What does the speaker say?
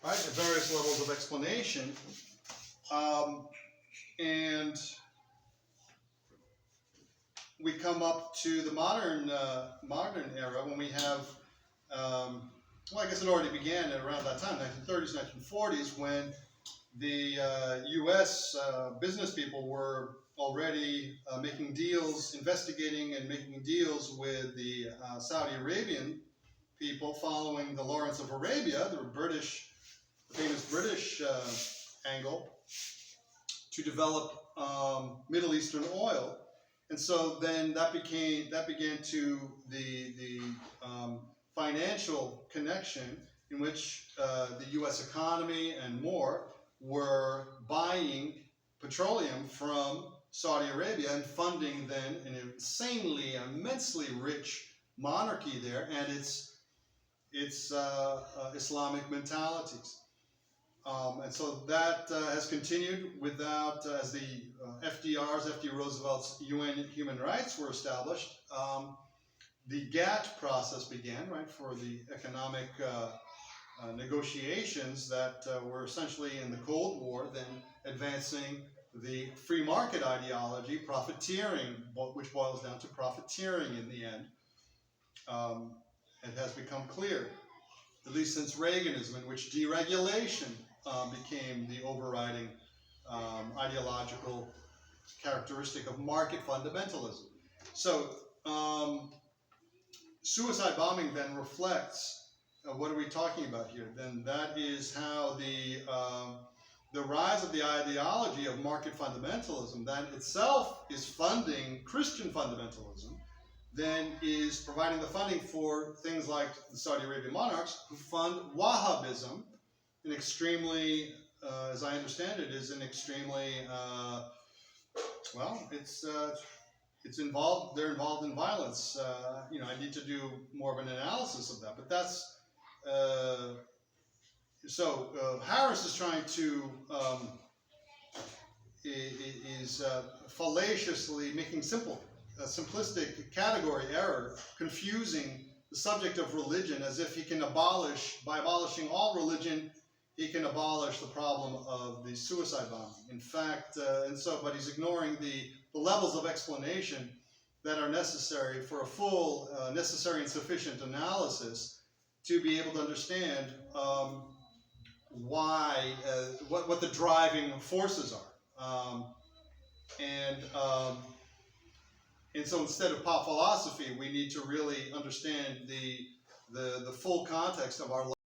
right, at various levels of explanation. And we come up to the modern era when we have, well, I guess it already began at around that time, 1930s, 1940s, when the U.S. Business people were already making deals, investigating and making deals with the Saudi Arabian people following the Lawrence of Arabia, the famous British angle, to develop Middle Eastern oil. And so then that began to the financial connection in which the U.S. economy and more were buying petroleum from Saudi Arabia and funding then an insanely, immensely rich monarchy there and its Islamic mentalities. And so that has continued without, as the F.D. Roosevelt's UN human rights were established, the GATT process began, right, for the economic negotiations that were essentially in the Cold War, then advancing the free market ideology, profiteering, which boils down to profiteering in the end. It has become clear, at least since Reaganism, in which deregulation became the overriding ideological characteristic of market fundamentalism. So suicide bombing then reflects what are we talking about here? Then that is how the rise of the ideology of market fundamentalism that itself is funding Christian fundamentalism, then is providing the funding for things like the Saudi Arabian monarchs who fund Wahhabism, an extremely, as I understand it, is an extremely, well, it's involved, they're involved in violence. You know, I need to do more of an analysis of that, but that's, Harris is trying to, fallaciously making simplistic category error, confusing the subject of religion as if he can by abolishing all religion, he can abolish the problem of the suicide bombing. In fact, but he's ignoring the levels of explanation that are necessary for a full, necessary and sufficient analysis to be able to understand why, what the driving forces are. And so instead of pop philosophy, we need to really understand the full context of our life.